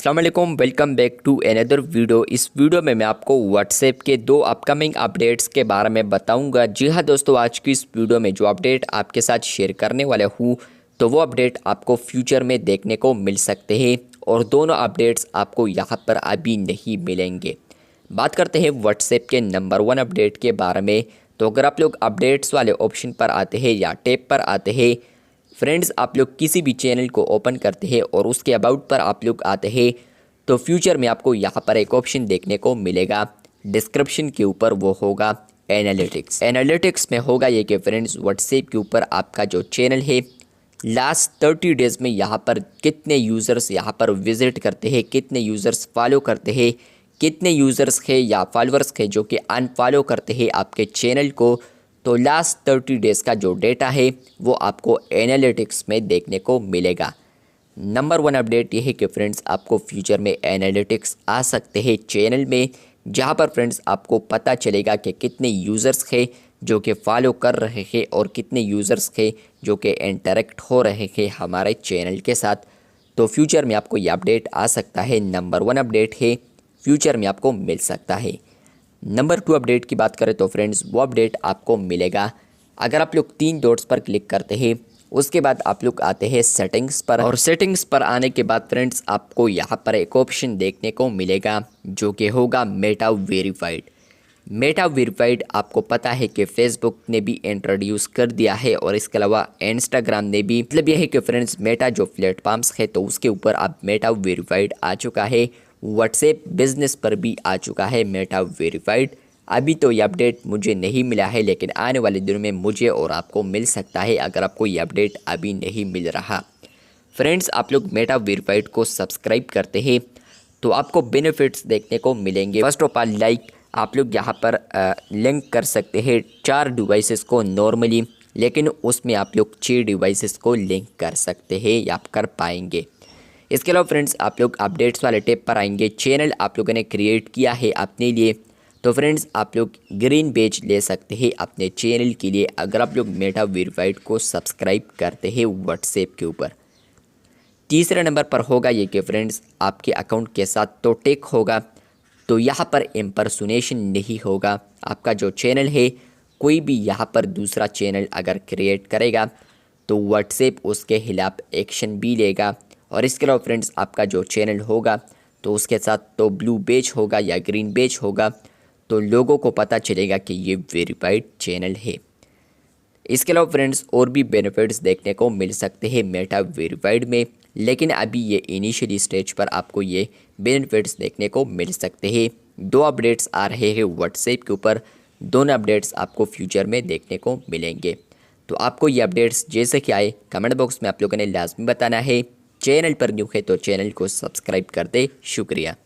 अस्सलाम वालेकुम, welcome back to another video. इस वीडियो में मैं आपको व्हाट्सएप के दो अपकमिंग अपडेट्स के बारे में बताऊंगा। जी हाँ दोस्तों, आज की इस वीडियो में जो अपडेट आपके साथ शेयर करने वाला हूँ तो वो अपडेट आपको फ्यूचर में देखने को मिल सकते हैं और दोनों अपडेट्स आपको यहाँ पर अभी नहीं मिलेंगे। बात करते हैं व्हाट्सएप के नंबर 1 अपडेट के बारे में। तो अगर आप लोग अपडेट्स वाले ऑप्शन पर आते हैं या टैब पर आते हैं फ्रेंड्स, आप लोग किसी भी चैनल को ओपन करते हैं और उसके अबाउट पर आप लोग आते हैं तो फ्यूचर में आपको यहाँ पर एक ऑप्शन देखने को मिलेगा डिस्क्रिप्शन के ऊपर, वो होगा एनालिटिक्स। एनालिटिक्स में होगा ये कि फ्रेंड्स व्हाट्सएप के ऊपर आपका जो चैनल है लास्ट 30 डेज़ में यहाँ पर कितने यूज़र्स यहाँ पर विज़िट करते हैं, कितने यूज़र्स फॉलो करते हैं, कितने यूज़र्स है या फॉलोअर्स है जो कि अनफॉलो करते हैं आपके चैनल को। तो लास्ट 30 डेज़ का जो डेटा है वो आपको एनालिटिक्स में देखने को मिलेगा। नंबर 1 अपडेट ये है कि फ्रेंड्स आपको फ्यूचर में एनालिटिक्स आ सकते हैं चैनल में, जहां पर फ्रेंड्स आपको पता चलेगा कि कितने यूज़र्स है जो कि फॉलो कर रहे हैं और कितने यूज़र्स है जो कि इंटरेक्ट हो रहे हैं हमारे चैनल के साथ। तो फ्यूचर में आपको ये अपडेट आ सकता है। नंबर 1 अपडेट है, फ्यूचर में आपको मिल सकता है। नंबर 2 अपडेट की बात करें तो फ्रेंड्स वो अपडेट आपको मिलेगा अगर आप लोग 3 डॉट्स पर क्लिक करते हैं, उसके बाद आप लोग आते हैं सेटिंग्स पर, और सेटिंग्स पर आने के बाद फ्रेंड्स आपको यहाँ पर एक ऑप्शन देखने को मिलेगा जो कि होगा मेटा वेरीफाइड। मेटा वेरीफाइड आपको पता है कि फेसबुक ने भी इंट्रोड्यूस कर दिया है और इसके अलावा इंस्टाग्राम ने भी। मतलब यह है कि फ्रेंड्स मेटा जो प्लेटफॉर्म्स है तो उसके ऊपर अब मेटा वेरीफाइड आ चुका है। व्हाट्सएप बिजनेस पर भी आ चुका है मेटा वेरीफाइड। अभी तो ये अपडेट मुझे नहीं मिला है, लेकिन आने वाले दिनों में मुझे और आपको मिल सकता है अगर आपको ये अपडेट अभी नहीं मिल रहा। फ्रेंड्स, आप लोग मेटा वेरीफाइड को सब्सक्राइब करते हैं तो आपको बेनिफिट्स देखने को मिलेंगे। फर्स्ट ऑफ ऑल लाइक आप लोग यहाँ पर लिंक कर सकते हैं 4 डिवाइसेस को नॉर्मली, लेकिन उसमें आप लोग 6 डिवाइसेस को लिंक कर सकते हैं या आप कर पाएंगे। इसके अलावा फ्रेंड्स आप लोग अपडेट्स वाले टैब पर आएंगे। चैनल आप लोगों ने क्रिएट किया है अपने लिए तो फ्रेंड्स आप लोग ग्रीन बेज ले सकते हैं अपने चैनल के लिए अगर आप लोग मेटा वेरीफाइड को सब्सक्राइब करते हैं व्हाट्सएप के ऊपर। तीसरे नंबर पर होगा ये कि फ्रेंड्स आपके अकाउंट के साथ तो टेक होगा, तो यहाँ पर इम्पर्सोनेशन नहीं होगा। आपका जो चैनल है कोई भी यहाँ पर दूसरा चैनल अगर क्रिएट करेगा तो व्हाट्सएप उसके खिलाफ एक्शन भी लेगा। और इसके अलावा फ्रेंड्स आपका जो चैनल होगा तो उसके साथ तो ब्लू बेज होगा या ग्रीन बेज होगा, तो लोगों को पता चलेगा कि ये वेरीफाइड चैनल है। इसके अलावा फ्रेंड्स और भी बेनिफिट्स देखने को मिल सकते हैं मेटा वेरीफाइड में, लेकिन अभी ये इनिशियली स्टेज पर आपको ये बेनिफिट्स देखने को मिल सकते हैं। 2 अपडेट्स आ रहे हैं व्हाट्सएप के ऊपर, दोनों अपडेट्स आपको फ्यूचर में देखने को मिलेंगे। तो आपको ये अपडेट्स जैसे कि आए कमेंट बॉक्स में आप लोगों ने लाजमी बताना है। चैनल पर न्यू है तो चैनल को सब्सक्राइब कर दे। शुक्रिया।